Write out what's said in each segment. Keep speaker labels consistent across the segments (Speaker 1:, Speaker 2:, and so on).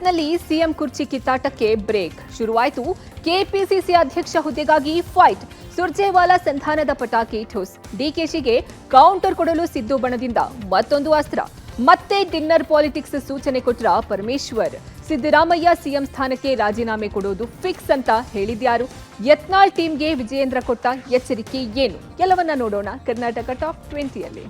Speaker 1: ಕಾಂಗ್ರೆಸ್ನಲ್ಲಿ ಸಿಎಂ ಕುರ್ಚಿ ಕಿತ್ತಾಟಕ್ಕೆ ಬ್ರೇಕ್ ಶುರುವಾಯಿತು. ಕೆಪಿಸಿಸಿ ಅಧ್ಯಕ್ಷ ಹುದ್ದೆಗಾಗಿ ಫೈಟ್. ಸುರ್ಜೇವಾಲಾ ಸಂಧಾನದ ಪಟಾಕಿ ಠುಸ್. ಡಿಕೆಶಿಗೆ ಕೌಂಟರ್ ಕೊಡಲು ಸಿದ್ದು ಬಣದಿಂದ ಮತ್ತೊಂದು ಅಸ್ತ್ರ. ಮತ್ತೆ ಡಿನ್ನರ್ ಪಾಲಿಟಿಕ್ಸ್ ಸೂಚನೆ ಕೊಟ್ರ ಪರಮೇಶ್ವರ್. ಸಿದ್ದರಾಮಯ್ಯ ಸಿಎಂ ಸ್ಥಾನಕ್ಕೆ ರಾಜೀನಾಮೆ ಕೊಡೋದು ಫಿಕ್ಸ್ ಅಂತ ಹೇಳಿದ್ಯಾರು? ಯತ್ನಾಳ್ ಟೀಮ್ಗೆ ವಿಜಯೇಂದ್ರ ಕೊಟ್ಟ ಎಚ್ಚರಿಕೆ ಏನು? ಎಲ್ಲವನ್ನ ನೋಡೋಣ ಕರ್ನಾಟಕ ಟಾಪ್ 20ಯಲ್ಲಿ.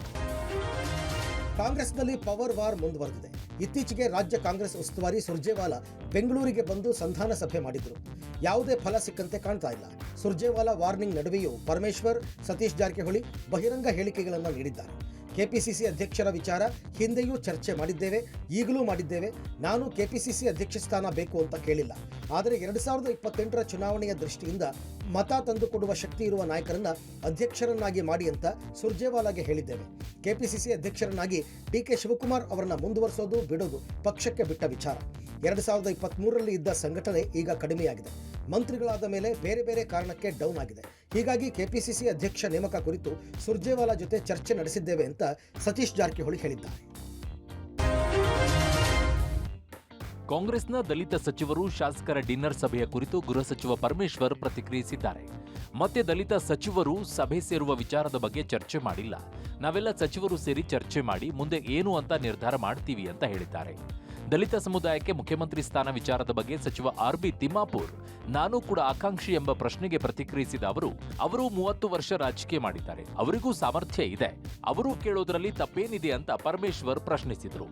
Speaker 2: ಕಾಂಗ್ರೆಸ್ನಲ್ಲಿ ಪವರ್ ವಾರ್ ಮುಂದುವರೆದಿದೆ. ಇತ್ತೀಚೆಗೆ ರಾಜ್ಯ ಕಾಂಗ್ರೆಸ್ ಉಸ್ತುವಾರಿ ಸುರ್ಜೇವಾಲಾ ಬೆಂಗಳೂರಿಗೆ ಬಂದು ಸಂಧಾನ ಸಭೆ ಮಾಡಿದ್ರು. ಯಾವುದೇ ಫಲ ಸಿಕ್ಕಂತೆ ಕಾಣ್ತಾ ಇಲ್ಲ. ಸುರ್ಜೇವಾಲಾ ವಾರ್ನಿಂಗ್ ನಡುವೆಯೂ ಪರಮೇಶ್ವರ್, ಸತೀಶ್ ಜಾರಕಿಹೊಳಿ ಬಹಿರಂಗ ಹೇಳಿಕೆಗಳನ್ನು ನೀಡಿದ್ದಾರೆ. ಕೆಪಿಸಿಸಿ ಅಧ್ಯಕ್ಷರ ವಿಚಾರ ಹಿಂದೆಯೂ ಚರ್ಚೆ ಮಾಡಿದ್ದೇವೆ, ಈಗಲೂ ಮಾಡಿದ್ದೇವೆ. ನಾನು ಕೆಪಿಸಿಸಿ ಅಧ್ಯಕ್ಷ ಸ್ಥಾನ ಬೇಕು ಅಂತ ಕೇಳಿಲ್ಲ. ಆದರೆ 2028ರ ಚುನಾವಣೆಯ ದೃಷ್ಟಿಯಿಂದ ಮತ ತಂದುಕೊಡುವ ಶಕ್ತಿ ಇರುವ ನಾಯಕರನ್ನ ಅಧ್ಯಕ್ಷರನ್ನಾಗಿ ಮಾಡಿ ಅಂತ ಸುರ್ಜೇವಾಲಾಗೆ ಹೇಳಿದ್ದೇವೆ. ಕೆಪಿಸಿಸಿ ಅಧ್ಯಕ್ಷರನ್ನಾಗಿ ಡಿಕೆ ಶಿವಕುಮಾರ್ ಅವರನ್ನ ಮುಂದುವರಿಸೋದು ಬಿಡೋದು ಪಕ್ಷಕ್ಕೆ ಬಿಟ್ಟ ವಿಚಾರ. 2023ರಲ್ಲಿ ಇದ್ದ ಸಂಘಟನೆ ಈಗ ಕಡಿಮೆಯಾಗಿದೆ. ಮಂತ್ರಿಗಳಾದ ಮೇಲೆ ಬೇರೆ ಬೇರೆ ಕಾರಣಕ್ಕೆ ಡೌನ್ ಆಗಿದೆ. ಹೀಗಾಗಿ ಕೆಪಿಸಿಸಿ ಅಧ್ಯಕ್ಷ ನೇಮಕ ಕುರಿತು ಸುರ್ಜೇವಾಲಾ ಜೊತೆ ಚರ್ಚೆ ನಡೆಸಿದ್ದೇವೆ ಅಂತ ಸತೀಶ್ ಜಾರಕಿಹೊಳಿ ಹೇಳಿದ್ದಾರೆ.
Speaker 3: ಕಾಂಗ್ರೆಸ್ನ ದಲಿತ ಸಚಿವರು ಶಾಸಕರ ಡಿನ್ನರ್ ಸಭೆಯ ಕುರಿತು ಗೃಹ ಸಚಿವ ಪರಮೇಶ್ವರ್ ಪ್ರತಿಕ್ರಿಯಿಸಿದ್ದಾರೆ. ಮತ್ತೆ ದಲಿತ ಸಚಿವರು ಸಭೆ ಸೇರುವ ವಿಚಾರದ ಬಗ್ಗೆ ಚರ್ಚೆ ಮಾಡಿಲ್ಲ. ನಾವೆಲ್ಲ ಸಚಿವರು ಸೇರಿ ಚರ್ಚೆ ಮಾಡಿ ಮುಂದೆ ಏನು ಅಂತ ನಿರ್ಧಾರ ಮಾಡ್ತೀವಿ ಅಂತ ಹೇಳಿದ್ದಾರೆ. ದಲಿತ ಸಮುದಾಯಕ್ಕೆ ಮುಖ್ಯಮಂತ್ರಿ ಸ್ಥಾನ ವಿಚಾರದ ಬಗ್ಗೆ ಸಚಿವ ಆರ್.ಬಿ. ತಿಮ್ಮಾಪುರ್ ನಾನು ಕೂಡ ಆಕಾಂಕ್ಷಿ ಎಂಬ ಪ್ರಶ್ನೆಗೆ ಪ್ರತಿಕ್ರಿಯಿಸಿದ ಅವರು 30 ವರ್ಷ ರಾಜಕೀಯ ಮಾಡಿದ್ದಾರೆ, ಅವರಿಗೂ ಸಾಮರ್ಥ್ಯ ಇದೆ, ಅವರು ಕೇಳೋದ್ರಲ್ಲಿ ತಪ್ಪೇನಿದೆ ಅಂತ ಪರಮೇಶ್ವರ್ ಪ್ರಶ್ನಿಸಿದರು.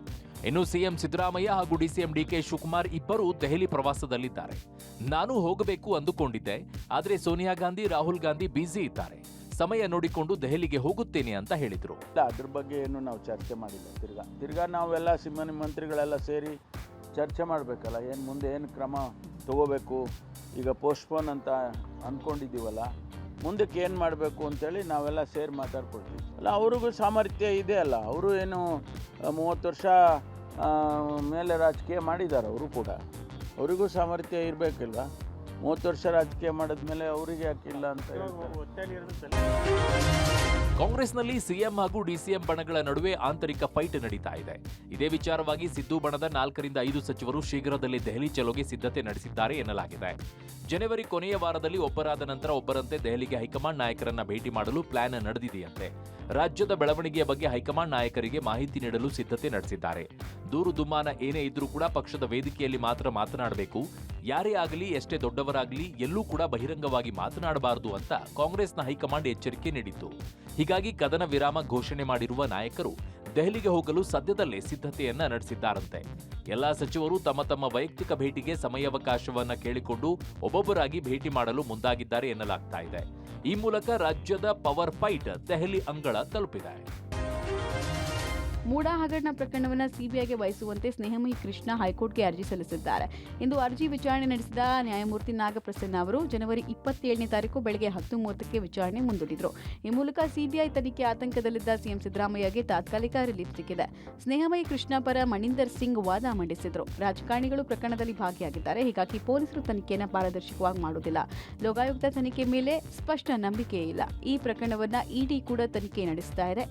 Speaker 3: ಇನ್ನು ಸಿಎಂ ಸಿದ್ದರಾಮಯ್ಯ ಹಾಗೂ ಡಿಸಿಎಂ ಡಿಕೆ ಶಿವಕುಮಾರ್ ಇಬ್ಬರು ದೆಹಲಿ ಪ್ರವಾಸದಲ್ಲಿದ್ದಾರೆ. ನಾನು ಹೋಗಬೇಕು ಅಂದುಕೊಂಡಿದ್ದೆ, ಆದರೆ ಸೋನಿಯಾ ಗಾಂಧಿ, ರಾಹುಲ್ ಗಾಂಧಿ ಬ್ಯುಸಿ ಇದ್ದಾರೆ, ಸಮಯ ನೋಡಿಕೊಂಡು ದೆಹಲಿಗೆ ಹೋಗುತ್ತೇನೆ ಅಂತ ಹೇಳಿದರು.
Speaker 4: ಅದ್ರ ಬಗ್ಗೆ ಏನು ನಾವು ಚರ್ಚೆ ಮಾಡಿಲ್ಲ. ತಿರ್ಗಾ ನಾವೆಲ್ಲ ಸಿಂಹನಿ ಮಂತ್ರಿಗಳೆಲ್ಲ ಸೇರಿ ಚರ್ಚೆ ಮಾಡಬೇಕಲ್ಲ, ಏನು ಮುಂದೆ ಏನು ಕ್ರಮ ತಗೋಬೇಕು. ಈಗ ಪೋಸ್ಟ್ಪೋನ್ ಅಂತ ಅಂದ್ಕೊಂಡಿದ್ದೀವಲ್ಲ, ಮುಂದಕ್ಕೆ ಏನು ಮಾಡಬೇಕು ಅಂತೇಳಿ ನಾವೆಲ್ಲ ಸೇರಿ ಮಾತಾಡ್ಕೊಳ್ತೀವಿ. ಅಲ್ಲ, ಅವ್ರಿಗೂ ಸಾಮರ್ಥ್ಯ ಇದೆ ಅಲ್ಲ, ಅವರು ಏನು 30 ವರ್ಷ ಮೇಲೆ ರಾಜಕೀಯ ಮಾಡಿದ್ದಾರೆ. ಅವರು ಕೂಡ ಅವರಿಗೂ ಸಾಮರ್ಥ್ಯ ಇರಬೇಕಿಲ್ವಾ? 30 ವರ್ಷ ರಾಜಕೀಯ ಮಾಡಿದ್ಮೇಲೆ ಅವರಿಗೆ ಯಾಕಿಲ್ಲ ಅಂತ
Speaker 3: ಕಾಂಗ್ರೆಸ್ನಲ್ಲಿ ಸಿಎಂ ಹಾಗೂ ಡಿಸಿಎಂ ಬಣಗಳ ನಡುವೆ ಆಂತರಿಕ ಫೈಟ್ ನಡೀತಾ ಇದೆ. ಇದೇ ವಿಚಾರವಾಗಿ ಸಿದ್ದು ಬಣದ 4 ರಿಂದ 5 ಸಚಿವರು ಶೀಘ್ರದಲ್ಲೇ ದೆಹಲಿ ಚಲೋಗೆ ಸಿದ್ಧತೆ ನಡೆಸಿದ್ದಾರೆ ಎನ್ನಲಾಗಿದೆ. ಜನವರಿ ಕೊನೆಯ ವಾರದಲ್ಲಿ ಒಬ್ಬರಾದ ನಂತರ ಒಬ್ಬರಂತೆ ದೆಹಲಿಗೆ ಹೈಕಮಾಂಡ್ ನಾಯಕರನ್ನ ಭೇಟಿ ಮಾಡಲು ಪ್ಲಾನ್ ನಡೆದಿದೆಯಂತೆ. ರಾಜ್ಯದ ಬೆಳವಣಿಗೆಯ ಬಗ್ಗೆ ಹೈಕಮಾಂಡ್ ನಾಯಕರಿಗೆ ಮಾಹಿತಿ ನೀಡಲು ಸಿದ್ಧತೆ ನಡೆಸಿದ್ದಾರೆ. ದೂರು ದುಮ್ಮಾನ ಏನೇ ಇದ್ರೂ ಕೂಡ ಪಕ್ಷದ ವೇದಿಕೆಯಲ್ಲಿ ಮಾತ್ರ ಮಾತನಾಡಬೇಕು. ಯಾರೇ ಆಗಲಿ, ಎಷ್ಟೇ ದೊಡ್ಡವರಾಗಲಿ, ಎಲ್ಲೂ ಕೂಡ ಬಹಿರಂಗವಾಗಿ ಮಾತನಾಡಬಾರದು ಅಂತ ಕಾಂಗ್ರೆಸ್ನ ಹೈಕಮಾಂಡ್ ಎಚ್ಚರಿಕೆ ನೀಡಿತ್ತು. ಹೀಗಾಗಿ ಕದನ ವಿರಾಮ ಘೋಷಣೆ ಮಾಡಿರುವ ನಾಯಕರು ದೆಹಲಿಗೆ ಹೋಗಲು ಸದ್ಯದಲ್ಲೇ ಸಿದ್ಧತೆಯನ್ನ ನಡೆಸಿದ್ದಾರಂತೆ. ಎಲ್ಲಾ ಸಚಿವರು ತಮ್ಮ ತಮ್ಮ ವೈಯಕ್ತಿಕ ಭೇಟಿಗೆ ಸಮಯಾವಕಾಶವನ್ನ ಕೇಳಿಕೊಂಡು ಒಬ್ಬೊಬ್ಬರಾಗಿ ಭೇಟಿ ಮಾಡಲು ಮುಂದಾಗಿದ್ದಾರೆ ಎನ್ನಲಾಗ್ತಾ ಇದೆ. ಈ ಮೂಲಕ ರಾಜ್ಯದ ಪವರ್ ಫೈಟ್ ದೆಹಲಿ ಅಂಗಳ ತಲುಪಿದೆ.
Speaker 5: ಮೂಡಾ ಹಗರಣ ಪ್ರಕರಣವನ್ನು ಸಿಬಿಐಗೆ ವಹಿಸುವಂತೆ ಸ್ನೇಹಮಯಿ ಕೃಷ್ಣ ಹೈಕೋರ್ಟ್ಗೆ ಅರ್ಜಿ ಸಲ್ಲಿಸಿದ್ದಾರೆ. ಇಂದು ಅರ್ಜಿ ವಿಚಾರಣೆ ನಡೆಸಿದ ನ್ಯಾಯಮೂರ್ತಿ ನಾಗಪ್ರಸನ್ನ ಅವರು ಜನವರಿ 27ನೇ ತಾರೀಕು ಬೆಳಗ್ಗೆ 10:30ಕ್ಕೆ ವಿಚಾರಣೆ ಮುಂದೂಡಿದರು. ಈ ಮೂಲಕ ಸಿಬಿಐ ತನಿಖೆ ಆತಂಕದಲ್ಲಿದ್ದ ಸಿಎಂ ಸಿದ್ದರಾಮಯ್ಯಗೆ ತಾತ್ಕಾಲಿಕ ರಿಲೀಫ್ ಸಿಕ್ಕಿದೆ. ಸ್ನೇಹಮಯಿ ಕೃಷ್ಣ ಪರ ಮಣಿಂದರ್ ಸಿಂಗ್ ವಾದ ಮಂಡಿಸಿದರು. ರಾಜಕಾರಣಿಗಳು ಪ್ರಕರಣದಲ್ಲಿ ಭಾಗಿಯಾಗಿದ್ದಾರೆ, ಹೀಗಾಗಿ ಪೊಲೀಸರು ತನಿಖೆಯನ್ನು ಪಾರದರ್ಶಕವಾಗಿ ಮಾಡುವುದಿಲ್ಲ. ಲೋಕಾಯುಕ್ತ ತನಿಖೆ ಮೇಲೆ ಸ್ಪಷ್ಟ ನಂಬಿಕೆ ಇಲ್ಲ. ಈ ಪ್ರಕರಣವನ್ನ ಇಡಿ ಕೂಡ ತನಿಖೆ ನಡೆಸ್ತಾ ಇದೆ.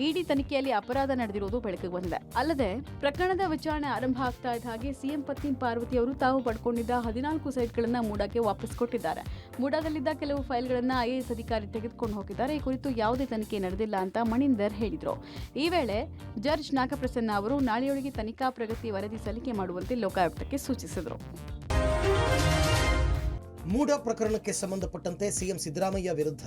Speaker 5: ಇಡಿ ತನಿಖೆಯಲ್ಲಿ ಅಪರಾಧ ನಡೆದಿರುವುದು ಬೆಳಕಿಗೆ ಬಂದಿದೆ. ಅಲ್ಲದೆ ಪ್ರಕರಣದ ವಿಚಾರಣೆ ಆರಂಭ ಆಗ್ತಾ ಇದ್ದ ಹಾಗೆ ಸಿಎಂ ಪತ್ನಿ ಪಾರ್ವತಿ ಅವರು ತಾವು ಪಡ್ಕೊಂಡಿದ್ದ 14 ಸೈಟ್ಗಳನ್ನ ಮೂಡಾಕ್ಕೆ ವಾಪಸ್ ಕೊಟ್ಟಿದ್ದಾರೆ. ಮೂಡಾದಲ್ಲಿದ್ದ ಕೆಲವು ಫೈಲ್ಗಳನ್ನ ಐಎಎಸ್ ಅಧಿಕಾರಿ ತೆಗೆದುಕೊಂಡು ಹೋಗಿದ್ದಾರೆ. ಈ ಕುರಿತು ಯಾವುದೇ ತನಿಖೆ ನಡೆದಿಲ್ಲ ಅಂತ ಮಣಿಂದರ್ ಹೇಳಿದರು. ಈ ವೇಳೆ ಜಡ್ಜ್ ನಾಗಪ್ರಸನ್ನ ಅವರು ನಾಳೆಯೊಳಗೆ ತನಿಖಾ ಪ್ರಗತಿ ವರದಿ ಸಲ್ಲಿಕೆ ಮಾಡುವಂತೆ ಲೋಕಾಯುಕ್ತಕ್ಕೆ ಸೂಚಿಸಿದರು.
Speaker 2: ಮೂಡಾ ಪ್ರಕರಣಕ್ಕೆ ಸಂಬಂಧಪಟ್ಟಂತೆ ಸಿಎಂ ಸಿದ್ದರಾಮಯ್ಯ ವಿರುದ್ಧ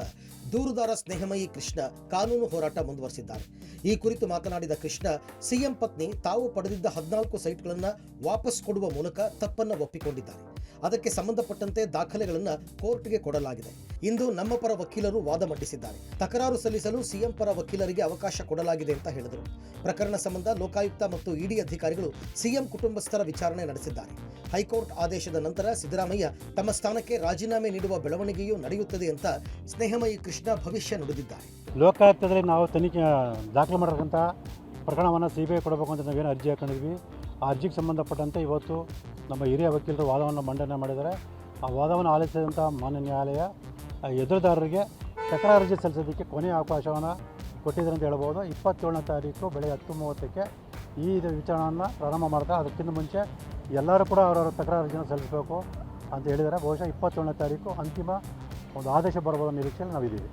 Speaker 2: ದೂರುದಾರ ಸ್ನೇಹಮಯಿ ಕೃಷ್ಣ ಕಾನೂನು ಹೋರಾಟ ಮುಂದುವರೆಸಿದ್ದಾರೆ. ಈ ಕುರಿತು ಮಾತನಾಡಿದ ಕೃಷ್ಣ, ಸಿಎಂ ಪತ್ನಿ ತಾವು ಪಡೆದಿದ್ದ 14 ಸೈಟ್ಗಳನ್ನು ವಾಪಸ್ ಕೊಡುವ ಮೂಲಕ ತಪ್ಪನ್ನು ಒಪ್ಪಿಕೊಂಡಿದ್ದಾರೆ. ಅದಕ್ಕೆ ಸಂಬಂಧಪಟ್ಟಂತೆ ದಾಖಲೆಗಳನ್ನು ಕೋರ್ಟ್ಗೆ ಕೊಡಲಾಗಿದೆ. ಇಂದು ನಮ್ಮ ಪರ ವಕೀಲರು ವಾದ ಮಂಡಿಸಿದ್ದಾರೆ. ತಕರಾರು ಸಲ್ಲಿಸಲು ಸಿಎಂ ಪರ ವಕೀಲರಿಗೆ ಅವಕಾಶ ಕೊಡಲಾಗಿದೆ ಅಂತ ಹೇಳಿದರು. ಪ್ರಕರಣ ಸಂಬಂಧ ಲೋಕಾಯುಕ್ತ ಮತ್ತು ಇಡಿ ಅಧಿಕಾರಿಗಳು ಸಿಎಂ ಕುಟುಂಬಸ್ಥರ ವಿಚಾರಣೆ ನಡೆಸಿದ್ದಾರೆ. ಹೈಕೋರ್ಟ್ ಆದೇಶದ ನಂತರ ಸಿದ್ದರಾಮಯ್ಯ ತಮ್ಮ ಸ್ಥಾನಕ್ಕೆ ರಾಜೀನಾಮೆ ನೀಡುವ ಬೆಳವಣಿಗೆಯೂ ನಡೆಯುತ್ತದೆ ಅಂತ ಸ್ನೇಹಮಯಿ ಕೃಷ್ಣ ಭವಿಷ್ಯ ನುಡಿದಿದ್ದಾರೆ.
Speaker 6: ಲೋಕಾಯುಕ್ತದಲ್ಲಿ ನಾವು ತನಿಖೆ ದಾಖಲೆ ಮಾಡಿರ್ತಕ್ಕಂಥ ಪ್ರಕರಣವನ್ನು ಸಿಬಿಐ ಕೊಡಬೇಕು ಅಂತ ನಾವೇನು ಅರ್ಜಿ ಹಾಕೊಂಡಿದ್ವಿ. ಆ ಅರ್ಜಿಗೆ ಸಂಬಂಧಪಟ್ಟಂತೆ ಇವತ್ತು ನಮ್ಮ ಹಿರಿಯ ವಕೀಲರು ವಾದವನ್ನು ಮಂಡನೆ ಮಾಡಿದ್ದಾರೆ. ಆ ವಾದವನ್ನು ಆಲಿಸಿದಂಥ ಮಾನ್ಯ ನ್ಯಾಯಾಲಯ ಎದುರುದಾರರಿಗೆ ತಕರಾರು ಅರ್ಜಿ ಸಲ್ಲಿಸೋದಕ್ಕೆ ಕೊನೆಯ ಅವಕಾಶವನ್ನು ಕೊಟ್ಟಿದ್ದಾರೆ ಅಂತ ಹೇಳ್ಬೋದು. 27ನೇ ತಾರೀಕು ಬೆಳಗ್ಗೆ 10:30ಕ್ಕೆ ಈ ವಿಚಾರಣೆಯನ್ನು ಪ್ರಾರಂಭ ಮಾಡ್ತಾರೆ. ಅದಕ್ಕಿಂತ ಮುಂಚೆ ಎಲ್ಲರೂ ಕೂಡ ಅವರವರ ತಕರಾರು ಅರ್ಜಿನ ಸಲ್ಲಿಸಬೇಕು ಅಂತ ಹೇಳಿದರೆ ಬಹುಶಃ 27ನೇ ತಾರೀಕು ಅಂತಿಮ ಒಂದು ಆದೇಶ ಬರಬಹುದ ನಿರೀಕ್ಷೆಯಲ್ಲಿ ನಾವಿದ್ದೀವಿ.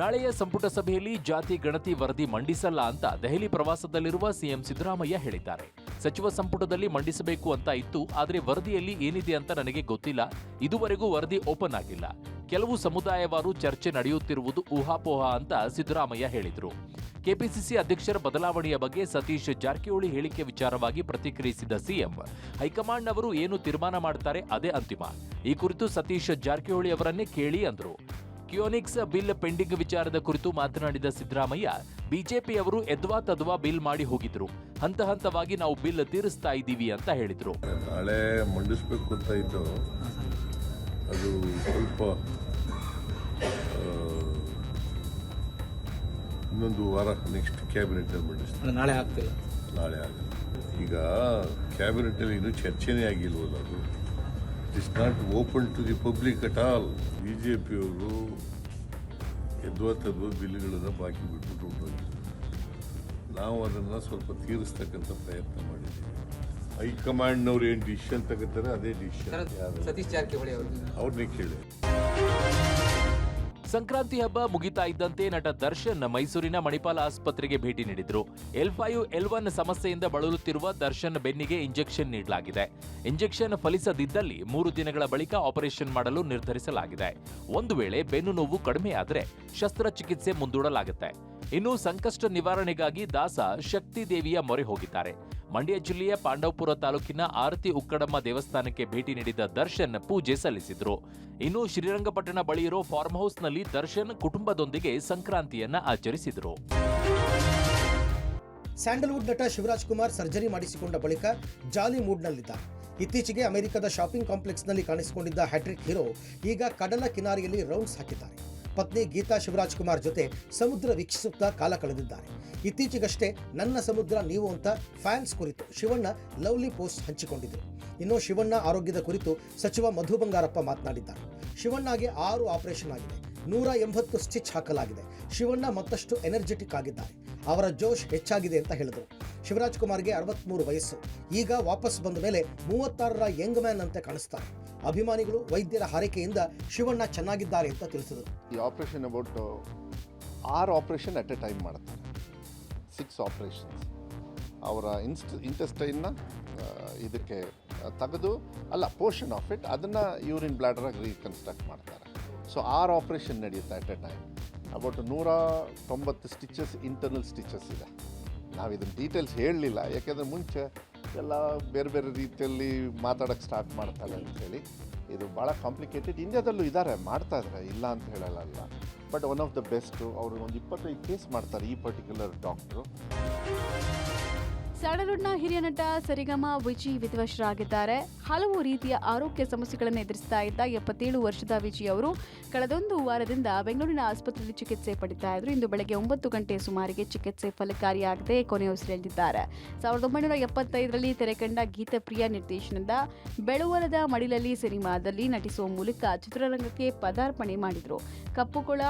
Speaker 3: ನಾಳೆಯ ಸಂಪುಟ ಸಭೆಯಲ್ಲಿ ಜಾತಿ ಗಣತಿ ವರದಿ ಮಂಡಿಸಲ್ಲ ಅಂತ ದೆಹಲಿ ಪ್ರವಾಸದಲ್ಲಿರುವ ಸಿಎಂ ಸಿದ್ದರಾಮಯ್ಯ ಹೇಳಿದ್ದಾರೆ. ಸಚಿವ ಸಂಪುಟದಲ್ಲಿ ಮಂಡಿಸಬೇಕು ಅಂತ ಇತ್ತು, ಆದರೆ ವರದಿಯಲ್ಲಿ ಏನಿದೆ ಅಂತ ನನಗೆ ಗೊತ್ತಿಲ್ಲ. ಇದುವರೆಗೂ ವರದಿ ಓಪನ್ ಆಗಿಲ್ಲ. ಕೆಲವು ಸಮುದಾಯವಾರು ಚರ್ಚೆ ನಡೆಯುತ್ತಿರುವುದು ಊಹಾಪೋಹ ಅಂತ ಸಿದ್ದರಾಮಯ್ಯ ಹೇಳಿದರು. ಕೆಪಿಸಿಸಿ ಅಧ್ಯಕ್ಷರ ಬದಲಾವಣೆಯ ಬಗ್ಗೆ ಸತೀಶ್ ಜಾರಕಿಹೊಳಿ ಹೇಳಿಕೆ ವಿಚಾರವಾಗಿ ಪ್ರತಿಕ್ರಿಯಿಸಿದ ಸಿಎಂ, ಹೈಕಮಾಂಡ್ನವರು ಏನು ತೀರ್ಮಾನ ಮಾಡ್ತಾರೆ ಅದೇ ಅಂತಿಮ. ಈ ಕುರಿತು ಸತೀಶ್ ಜಾರಕಿಹೊಳಿ ಅವರನ್ನೇ ಕೇಳಿ ಅಂದರು. ಕ್ಯೋನಿಕ್ಸ್ ಬಿಲ್ ಪೆಂಡಿಂಗ್ ವಿಚಾರದ ಕುರಿತು ಮಾತನಾಡಿದ ಸಿದ್ದರಾಮಯ್ಯ, ಬಿಜೆಪಿಯವರು ಎದ್ವಾ ತದ್ವಾ ಬಿಲ್ ಮಾಡಿ ಹೋಗಿದ್ರು. ಹಂತ ಹಂತವಾಗಿ ನಾವು ಬಿಲ್ ತೀರಿಸ್ತಾ ಇದ್ದೀವಿ ಅಂತ ಹೇಳಿದ್ರು.
Speaker 7: ನಾಳೆ ಮಂಡಿಸಬೇಕು ಅಂತ ಇದ್ದು ಅದು ಸ್ವಲ್ಪ ಇನ್ನೊಂದು ವಾರ ನೆಕ್ಸ್ಟ್ ಕ್ಯಾಬಿನೆಟ್ನಲ್ಲಿ ಮಂಡಿಸ್ತಾರೆ.
Speaker 8: ನಾಳೆ ಆಗ್ತಿಲ್ಲ,
Speaker 7: ನಾಳೆ ಆಗಲ್ಲ. ಈಗ ಕ್ಯಾಬಿನೆಟ್ನಲ್ಲಿ ಇನ್ನೂ ಚರ್ಚೆನೇ ಆಗಿಲ್ವಲ್ಲ, ಅದು it is not open to the public at all. ಬಿಜೆಪಿಯವರು ಎದ್ವಾ ತದ್ವಾ ಬಿಲ್ಗಳನ್ನು ಬಾಕಿ ಬಿಟ್ಬಿಟ್ಟು ಹೊರಟೋಗಿದ್ದಾರೆ. ನಾವು ಅದನ್ನು ಸ್ವಲ್ಪ ತೀರಿಸ್ತಕ್ಕಂಥ ಪ್ರಯತ್ನ ಮಾಡಿದ್ದೀವಿ. ಹೈಕಮಾಂಡ್ನವ್ರು ಏನು ಡಿಸಿಷನ್ ತಗೋತಾರೆ ಅದೇ ಡಿಸಿಷನ್.
Speaker 8: ಸತೀಶ್ ಜಾರಕಿಹೊಳಿ
Speaker 7: ಅವ್ರನ್ನೇ ಕೇಳಿ.
Speaker 3: ಸಂಕ್ರಾಂತಿ ಹಬ್ಬ ಮುಗಿತಾ ಇದ್ದಂತೆ ನಟ ದರ್ಶನ್ ಮೈಸೂರಿನ ಮಣಿಪಾಲ ಆಸ್ಪತ್ರೆಗೆ ಭೇಟಿ ನೀಡಿದ್ರು. L5, L1 ಸಮಸ್ಯೆಯಿಂದ ಬಳಲುತ್ತಿರುವ ದರ್ಶನ್ ಬೆನ್ನಿಗೆ ಇಂಜೆಕ್ಷನ್ ನೀಡಲಾಗಿದೆ. ಇಂಜೆಕ್ಷನ್ ಫಲಿಸದಿದ್ದಲ್ಲಿ 3 ದಿನಗಳ ಬಳಿಕ ಆಪರೇಷನ್ ಮಾಡಲು ನಿರ್ಧರಿಸಲಾಗಿದೆ. ಒಂದು ವೇಳೆ ಬೆನ್ನು ನೋವು ಕಡಿಮೆಯಾದರೆ ಶಸ್ತ್ರಚಿಕಿತ್ಸೆ ಮುಂದೂಡಲಾಗುತ್ತೆ. ಇನ್ನು ಸಂಕಷ್ಟ ನಿವಾರಣೆಗಾಗಿ ದಾಸ ಶಕ್ತಿ ದೇವಿಯ ಮೊರೆ ಹೋಗಿದ್ದಾರೆ. ಮಂಡ್ಯ ಜಿಲ್ಲೆಯ ಪಾಂಡವಪುರ ತಾಲೂಕಿನ ಆರತಿ ಉಕ್ಕಡಮ್ಮ ದೇವಸ್ಥಾನಕ್ಕೆ ಭೇಟಿ ನೀಡಿದ ದರ್ಶನ್ ಪೂಜೆ ಸಲ್ಲಿಸಿದ್ರು. ಇನ್ನು ಶ್ರೀರಂಗಪಟ್ಟಣ ಬಳಿ ಇರೋ ಫಾರ್ಮ್ ಹೌಸ್ನಲ್ಲಿ ದರ್ಶನ್ ಕುಟುಂಬದೊಂದಿಗೆ ಸಂಕ್ರಾಂತಿಯನ್ನ ಆಚರಿಸಿದರು.
Speaker 2: ಸ್ಯಾಂಡಲ್ವುಡ್ ನಟ ಶಿವರಾಜ್ ಕುಮಾರ್ ಸರ್ಜರಿ ಮಾಡಿಸಿಕೊಂಡ ಬಳಿಕ ಜಾಲಿ ಮೂಡ್ನಲ್ಲಿದ್ದಾರೆ. ಇತ್ತೀಚೆಗೆ ಅಮೆರಿಕದ ಶಾಪಿಂಗ್ ಕಾಂಪ್ಲೆಕ್ಸ್ನಲ್ಲಿ ಕಾಣಿಸಿಕೊಂಡಿದ್ದ ಹ್ಯಾಟ್ರಿಕ್ ಹೀರೋ ಈಗ ಕಡಲ ಕಿನಾರಿಯಲ್ಲಿ ರೌಂಡ್ಸ್ ಹಾಕಿದ್ದಾರೆ. ಪತ್ನಿ ಗೀತಾ ಶಿವರಾಜ್ ಕುಮಾರ್ ಜೊತೆ ಸಮುದ್ರ ವೀಕ್ಷಿಸುತ್ತಾ ಕಾಲ ಕಳೆದಿದ್ದಾರೆ. ಇತ್ತೀಚೆಗಷ್ಟೇ ನನ್ನ ಸಮುದ್ರ ನೀವು ಅಂತ ಫ್ಯಾನ್ಸ್ ಕುರಿತು ಶಿವಣ್ಣ ಲವ್ಲಿ ಪೋಸ್ಟ್ ಹಂಚಿಕೊಂಡಿದ್ದರು. ಇನ್ನು ಶಿವಣ್ಣ ಆರೋಗ್ಯದ ಕುರಿತು ಸಚಿವ ಮಧು ಬಂಗಾರಪ್ಪ ಮಾತನಾಡಿದ್ದಾರೆ. ಶಿವಣ್ಣಗೆ 6 ಆಪರೇಷನ್ ಆಗಿದೆ, 180 ಸ್ಟಿಚ್ ಹಾಕಲಾಗಿದೆ. ಶಿವಣ್ಣ ಮತ್ತಷ್ಟು ಎನರ್ಜೆಟಿಕ್ ಆಗಿದ್ದಾರೆ, ಅವರ ಜೋಶ್ ಹೆಚ್ಚಾಗಿದೆ ಅಂತ ಹೇಳಿದರು. ಶಿವರಾಜ್ ಕುಮಾರ್ಗೆ 63 ವಯಸ್ಸು. ಈಗ ವಾಪಸ್ ಬಂದ ಮೇಲೆ 36ರ ಯಂಗ್ ಮ್ಯಾನ್ ಅಂತೆ ಕಾಣಿಸ್ತಾರೆ. ಅಭಿಮಾನಿಗಳು ವೈದ್ಯರ ಹಾರೈಕೆಯಿಂದ ಶಿವಣ್ಣ ಚೆನ್ನಾಗಿದ್ದಾರೆ ಅಂತ ತಿಳಿಸಿದರು.
Speaker 9: ಈ operation about 6 operation at A time ಮಾಡ್ತಾರೆ. 6 ಆಪರೇಷನ್ಸ್ ಅವರ ಇಂಟೆಸ್ಟೈನ್ನ ಇದಕ್ಕೆ ತೆಗೆದು ಪೋರ್ಷನ್ ಆಫ್ ಇಟ್ ಅದನ್ನು ಯೂರಿನ್ ಬ್ಲಾಡರಾಗಿ ರೀಕನ್ಸ್ಟ್ರಕ್ಟ್ ಮಾಡ್ತಾರೆ. ಸೊ 6 ಆಪರೇಷನ್ ನಡೆಯುತ್ತೆ at A time. About 190 stitches internal stitches ಇದೆ. ನಾವು ಇದನ್ನು ಡೀಟೇಲ್ಸ್ ಹೇಳಲಿಲ್ಲ, ಯಾಕೆಂದರೆ ಮುಂಚೆ ಎಲ್ಲ ಬೇರೆ ಬೇರೆ ರೀತಿಯಲ್ಲಿ ಮಾತಾಡೋಕ್ಕೆ ಸ್ಟಾರ್ಟ್ ಮಾಡ್ತಾರೆ ಅಂಥೇಳಿ. ಇದು ಭಾಳ ಕಾಂಪ್ಲಿಕೇಟೆಡ್. ಇಂಡಿಯಾದಲ್ಲೂ ಇದ್ದಾರೆ, ಮಾಡ್ತಾ ಇದ್ದಾರೆ, ಇಲ್ಲ ಅಂತ ಹೇಳಲ್ಲ. But one of the best. ಅವರು ಒಂದು 25 ಕೇಸ್ ಮಾಡ್ತಾರೆ ಈ ಪರ್ಟಿಕ್ಯುಲರ್ ಡಾಕ್ಟ್ರು.
Speaker 5: ಸ್ಯಾಂಡಲ್ವುಡ್ನ ಹಿರಿಯ ನಟ ಸರಿಗಮ ವಿಜಿ ವಿಧಿವಶರಾಗಿದ್ದಾರೆ. ಹಲವು ರೀತಿಯ ಆರೋಗ್ಯ ಸಮಸ್ಯೆಗಳನ್ನು ಎದುರಿಸ್ತಾ ಇದ್ದ 77 ವರ್ಷದ ವಿಜಿ ಅವರು ಕಳೆದೊಂದು ವಾರದಿಂದ ಬೆಂಗಳೂರಿನ ಆಸ್ಪತ್ರೆಯಲ್ಲಿ ಚಿಕಿತ್ಸೆ ಪಡಿತಾ ಇದ್ರು. ಇಂದು ಬೆಳಗ್ಗೆ 9 ಗಂಟೆ ಸುಮಾರಿಗೆ ಚಿಕಿತ್ಸೆ ಫಲಕಾರಿಯಾಗದೆ ಕೊನೆಯುಸಿರೆಳೆದಿದ್ದಾರೆ. 1975ರಲ್ಲಿ ತೆರೆಕಂಡ ಗೀತಪ್ರಿಯ ನಿರ್ದೇಶನದ ಬೆಳುವರದ ಮಡಿಲಲ್ಲಿ ಸಿನಿಮಾದಲ್ಲಿ ನಟಿಸುವ ಮೂಲಕ ಚಿತ್ರರಂಗಕ್ಕೆ ಪದಾರ್ಪಣೆ ಮಾಡಿದರು. ಕಪ್ಪುಕೊಳ,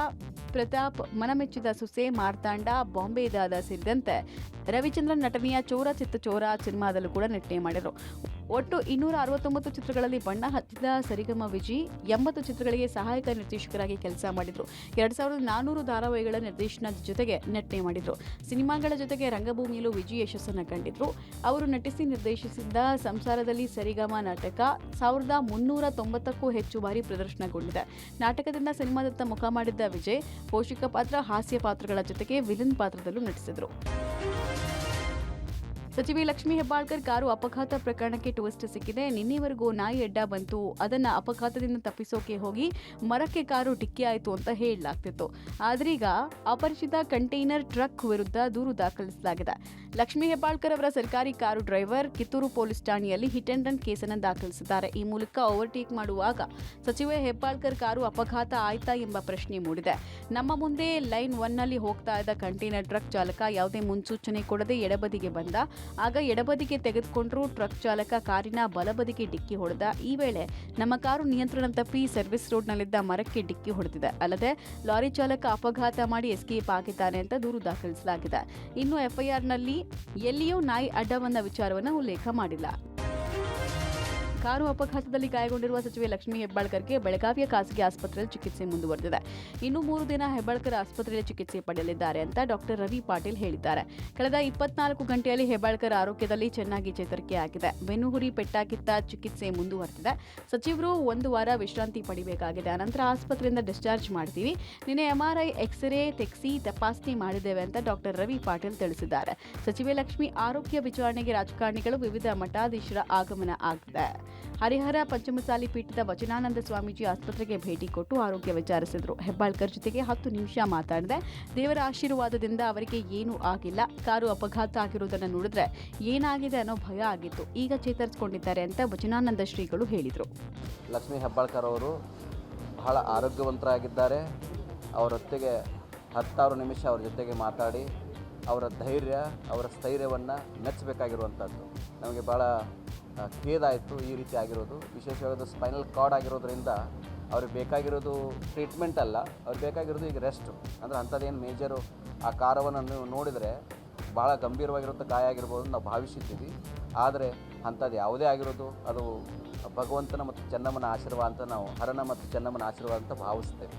Speaker 5: ಪ್ರತಾಪ್, ಮನಮೆಚ್ಚಿದ ಸುಸೆ, ಮಾರ್ತಾಂಡ, ಬಾಂಬೆ ದಾದ ಸೇರಿದಂತೆ ರವಿಚಂದ್ರನ್ ನಟನೆಯ ಚೋರ ಚಿತ್ತ ಚೋರ ಸಿನಿಮಾದಲ್ಲೂ ಕೂಡ ನಟನೆ ಮಾಡಿದರು. ಒಟ್ಟು 269 ಚಿತ್ರಗಳಲ್ಲಿ ಬಣ್ಣ ಹಚ್ಚಿದ ಸರಿಗಮ ವಿಜಿ 80 ಚಿತ್ರಗಳಿಗೆ ಸಹಾಯಕ ನಿರ್ದೇಶಕರಾಗಿ ಕೆಲಸ ಮಾಡಿದರು. 2400 ಧಾರಾವಾಹಿಗಳ ನಿರ್ದೇಶನದ ಜೊತೆಗೆ ನಟನೆ ಮಾಡಿದರು. ಸಿನಿಮಾಗಳ ಜೊತೆಗೆ ರಂಗಭೂಮಿಯಲ್ಲೂ ವಿಜಿ ಯಶಸ್ಸನ್ನು ಕಂಡಿದ್ರು. ಅವರು ನಟಿಸಿ ನಿರ್ದೇಶಿಸಿದ್ದ ಸಂಸಾರದಲ್ಲಿ ಸರಿಗಮ ನಾಟಕ 1390ಕ್ಕೂ ಹೆಚ್ಚು ಬಾರಿ ಪ್ರದರ್ಶನಗೊಂಡಿದೆ. ನಾಟಕದಿಂದ ಸಿನಿಮಾದತ್ತ ಮುಖ ಮಾಡಿದ್ದ ವಿಜಯ್ ಪೋಷಕ ಪಾತ್ರ, ಹಾಸ್ಯ ಪಾತ್ರಗಳ ಜೊತೆಗೆ ವಿಲನ್ ಪಾತ್ರದಲ್ಲೂ ನಟಿಸಿದರು. ಸಚಿವೆ ಲಕ್ಷ್ಮೀ ಹೆಬ್ಬಾಳ್ಕರ್ ಕಾರು ಅಪಘಾತ ಪ್ರಕರಣಕ್ಕೆ ಟ್ವಿಸ್ಟ್ ಸಿಕ್ಕಿದೆ. ನಿನ್ನೆವರೆಗೂ ನಾಯಿ ಅಡ್ಡ ಬಂತು, ಅದನ್ನ ಅಪಘಾತದಿಂದ ತಪ್ಪಿಸೋಕೆ ಹೋಗಿ ಮರಕ್ಕೆ ಕಾರು ಡಿಕ್ಕಿ ಆಯಿತು ಅಂತ ಹೇಳಲಾಗ್ತಿತ್ತು. ಆದ್ರೀಗ ಅಪರಿಚಿತ ಕಂಟೈನರ್ ಟ್ರಕ್ ವಿರುದ್ಧ ದೂರು ದಾಖಲಿಸಲಾಗಿದೆ. ಲಕ್ಷ್ಮೀ ಹೆಬ್ಬಾಳ್ಕರ್ ಅವರ ಸರ್ಕಾರಿ ಕಾರು ಡ್ರೈವರ್ ಕಿತ್ತೂರು ಪೊಲೀಸ್ ಠಾಣೆಯಲ್ಲಿ ಹಿಟ್ ಅಂಡ್ ರನ್ ಕೇಸನ್ನು ದಾಖಲಿಸಿದ್ದಾರೆ. ಈ ಮೂಲಕ ಓವರ್ಟೇಕ್ ಮಾಡುವಾಗ ಸಚಿವೆ ಹೆಬ್ಬಾಳ್ಕರ್ ಕಾರು ಅಪಘಾತ ಆಯ್ತಾ ಎಂಬ ಪ್ರಶ್ನೆ ಮೂಡಿದೆ. ನಮ್ಮ ಮುಂದೆ ಲೈನ್ 1ನಲ್ಲಿ ಹೋಗ್ತಾ ಇದ್ದ ಕಂಟೈನರ್ ಟ್ರಕ್ ಚಾಲಕ ಯಾವುದೇ ಮುನ್ಸೂಚನೆ ಕೊಡದೆ ಎಡಬದಿಗೆ ಬಂದ. ಆಗ ಎಡಬದಿಗೆ ತೆಗೆದುಕೊಂಡರೂ ಟ್ರಕ್ ಚಾಲಕ ಕಾರಿನ ಬಲಬದಿಗೆ ಡಿಕ್ಕಿ ಹೊಡೆದ. ಈ ವೇಳೆ ನಮ್ಮ ಕಾರು ನಿಯಂತ್ರಣ ತಪ್ಪಿ ಸರ್ವಿಸ್ ರೋಡ್ನಲ್ಲಿದ್ದ ಮರಕ್ಕೆ ಡಿಕ್ಕಿ ಹೊಡೆದಿದೆ. ಅಲ್ಲದೆ ಲಾರಿ ಚಾಲಕ ಅಪಘಾತ ಮಾಡಿ ಎಸ್ಕೇಪ್ ಆಗಿದ್ದಾನೆ ಅಂತ ದೂರು ದಾಖಲಿಸಲಾಗಿದೆ. ಇನ್ನು ಎಫ್ಐಆರ್ನಲ್ಲಿ ಎಲ್ಲಿಯೂ ನಾಯಿ ಅಡ್ಡವನ್ನ ವಿಚಾರವನ್ನು ಉಲ್ಲೇಖ ಮಾಡಿಲ್ಲ. ಕಾರು ಅಪಘಾತದಲ್ಲಿ ಗಾಯಗೊಂಡಿರುವ ಸಚಿವೆ ಲಕ್ಷ್ಮೀ ಹೆಬ್ಬಾಳ್ಕರ್ಗೆ ಬೆಳಗಾವಿಯ ಖಾಸಗಿ ಆಸ್ಪತ್ರೆಯಲ್ಲಿ ಚಿಕಿತ್ಸೆ ಮುಂದುವರೆದಿದೆ. ಇನ್ನು 3 ದಿನ ಹೆಬ್ಬಾಳ್ಕರ್ ಆಸ್ಪತ್ರೆಯಲ್ಲಿ ಚಿಕಿತ್ಸೆ ಪಡೆಯಲಿದ್ದಾರೆ ಅಂತ ಡಾಕ್ಟರ್ ರವಿ ಪಾಟೀಲ್ ಹೇಳಿದ್ದಾರೆ. ಕಳೆದ 24 ಗಂಟೆಯಲ್ಲಿ ಹೆಬ್ಬಾಳ್ಕರ್ ಆರೋಗ್ಯದಲ್ಲಿ ಚೆನ್ನಾಗಿ ಚೇತರಿಕೆಯಾಗಿದೆ. ಬೆನ್ನುಹುರಿ ಪೆಟ್ಟಾಗಿದ್ದ ಚಿಕಿತ್ಸೆ ಮುಂದುವರೆದಿದೆ. ಸಚಿವರು 1 ವಾರ ವಿಶ್ರಾಂತಿ ಪಡಿಬೇಕಾಗಿದೆ. ಅನಂತರ ಆಸ್ಪತ್ರೆಯಿಂದ ಡಿಸ್ಚಾರ್ಜ್ ಮಾಡ್ತೀವಿ. ನಿನ್ನೆ MRI ಎಕ್ಸ್ರೇ ತೆಗೆಸಿ ತಪಾಸಣೆ ಮಾಡಿದ್ದೇವೆ ಅಂತ ಡಾಕ್ಟರ್ ರವಿ ಪಾಟೀಲ್ ತಿಳಿಸಿದ್ದಾರೆ. ಸಚಿವೆ ಲಕ್ಷ್ಮಿ ಆರೋಗ್ಯ ವಿಚಾರಣೆಗೆ ರಾಜಕಾರಣಿಗಳು ವಿವಿಧ ಮಠಾಧೀಶರ ಆಗಮನ ಆಗಿದೆ. ಹರಿಹರ ಪಂಚಮಸಾಲಿ ಪೀಠದ ವಚನಾನಂದ ಸ್ವಾಮೀಜಿ ಆಸ್ಪತ್ರೆಗೆ ಭೇಟಿ ಕೊಟ್ಟು ಆರೋಗ್ಯ ವಿಚಾರಿಸಿದರು. ಹೆಬ್ಬಾಳ್ಕರ್ ಜೊತೆಗೆ 10 ನಿಮಿಷ ಮಾತಾಡಿದೆ. ದೇವರ ಆಶೀರ್ವಾದದಿಂದ ಅವರಿಗೆ ಏನೂ ಆಗಿಲ್ಲ. ಕಾರು ಅಪಘಾತ ಆಗಿರುವುದನ್ನು ನೋಡಿದ್ರೆ ಏನಾಗಿದೆ ಅನ್ನೋ ಭಯ ಆಗಿತ್ತು. ಈಗ ಚೇತರಿಸಿಕೊಂಡಿದ್ದಾರೆ ಅಂತ ವಚನಾನಂದ ಶ್ರೀಗಳು ಹೇಳಿದರು.
Speaker 8: ಲಕ್ಷ್ಮೀ ಹೆಬ್ಬಾಳ್ಕರ್ ಅವರು ಬಹಳ ಆರೋಗ್ಯವಂತರಾಗಿದ್ದಾರೆ. ಅವರೊತ್ತಿಗೆ 10 ನಿಮಿಷ ಅವ್ರ ಜೊತೆಗೆ ಮಾತಾಡಿ ಅವರ ಧೈರ್ಯ, ಅವರ ಸ್ಥೈರ್ಯವನ್ನು ಮೆಚ್ಚಬೇಕಾಗಿರುವಂಥದ್ದು. ನಮಗೆ ಭಾಳ ಖೇದ ಆಯಿತು ಈ ರೀತಿ ಆಗಿರೋದು. ವಿಶೇಷವಾಗಿ ಸ್ಪೈನಲ್ ಕಾರ್ಡ್ ಆಗಿರೋದ್ರಿಂದ ಅವ್ರಿಗೆ ಬೇಕಾಗಿರೋದು ಟ್ರೀಟ್ಮೆಂಟ್ ಅಲ್ಲ, ಅವ್ರಿಗೆ ಬೇಕಾಗಿರೋದು ಈಗ ರೆಸ್ಟು. ಅಂದರೆ ಅಂಥದ್ದೇನು ಮೇಜರು ಆ ಕಾರವನ್ನು ನೀವು ನೋಡಿದರೆ ಭಾಳ ಗಂಭೀರವಾಗಿರುವಂಥ ಗಾಯ ಆಗಿರ್ಬೋದು ನಾವು ಭಾವಿಸಿದ್ದೀವಿ. ಆದರೆ ಅಂಥದ್ದು ಯಾವುದೇ ಆಗಿರೋದು ಅದು ಭಗವಂತನ ಮತ್ತು ಚೆನ್ನಮ್ಮನ ಆಶೀರ್ವಾದ ಅಂತ ನಾವು ಹರಣ ಮತ್ತು ಚೆನ್ನಮ್ಮನ ಆಶೀರ್ವಾದ ಅಂತ ಭಾವಿಸ್ತೇವೆ.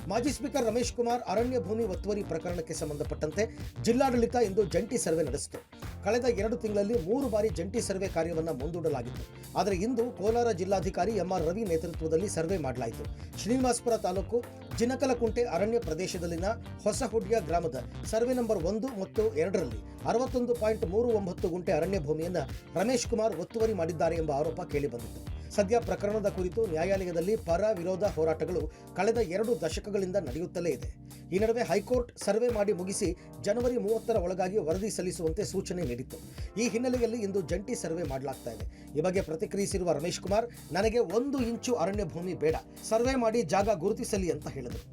Speaker 2: ಮಾಜಿ ಸ್ಪೀಕರ್ ರಮೇಶ್ ಕುಮಾರ್ ಅರಣ್ಯ ಭೂಮಿ ಒತ್ತುವರಿ ಪ್ರಕರಣಕ್ಕೆ ಸಂಬಂಧಪಟ್ಟಂತೆ ಜಿಲ್ಲಾಡಳಿತ ಇಂದು ಜಂಟಿ ಸರ್ವೆ ನಡೆಸಿತು. ಕಳೆದ 2 ತಿಂಗಳಲ್ಲಿ 3 ಬಾರಿ ಜಂಟಿ ಸರ್ವೆ ಕಾರ್ಯವನ್ನು ಮುಂದೂಡಲಾಗಿತ್ತು. ಆದರೆ ಇಂದು ಕೋಲಾರ ಜಿಲ್ಲಾಧಿಕಾರಿ MR ರವಿ ನೇತೃತ್ವದಲ್ಲಿ ಸರ್ವೆ ಮಾಡಲಾಯಿತು. ಶ್ರೀನಿವಾಸಪುರ ತಾಲೂಕು ಜಿನಕಲಕುಂಟೆ ಅರಣ್ಯ ಪ್ರದೇಶದಲ್ಲಿನ ಹೊಸಹುಡ್ಯ ಗ್ರಾಮದ ಸರ್ವೆ ನಂಬರ್ 1 ಮತ್ತು 2ರಲ್ಲಿ 61.39 ಗುಂಟೆ ಅರಣ್ಯ ಭೂಮಿಯನ್ನು ರಮೇಶ್ ಕುಮಾರ್ ಒತ್ತುವರಿ ಮಾಡಿದ್ದಾರೆ ಎಂಬ ಆರೋಪ ಕೇಳಿಬಂದಿತ್ತು. ಸದ್ಯ ಪ್ರಕರಣದ ಕುರಿತು ನ್ಯಾಯಾಲಯದಲ್ಲಿ ಪರ ವಿರೋಧ ಹೋರಾಟಗಳು ಕಳೆದ 2 ದಶಕಗಳಿಂದ ನಡೆಯುತ್ತಲೇ ಇದೆ. ಈ ನಡುವೆ ಹೈಕೋರ್ಟ್ ಸರ್ವೆ ಮಾಡಿ ಮುಗಿಸಿ ಜನವರಿ 30ರ ಒಳಗಾಗಿ ವರದಿ ಸಲ್ಲಿಸುವಂತೆ ಸೂಚನೆ ನೀಡಿತ್ತು. ಈ ಹಿನ್ನೆಲೆಯಲ್ಲಿ ಇಂದು ಜಂಟಿ ಸರ್ವೆ ಮಾಡಲಾಗ್ತಾ ಇದೆ. ಈ ಬಗ್ಗೆ ಪ್ರತಿಕ್ರಿಯಿಸಿರುವ ರಮೇಶ್ ಕುಮಾರ್, ನನಗೆ 1 ಇಂಚು ಅರಣ್ಯ ಭೂಮಿ ಬೇಡ, ಸರ್ವೆ ಮಾಡಿ ಜಾಗ ಗುರುತಿಸಲಿ ಅಂತ ಹೇಳಿದರು.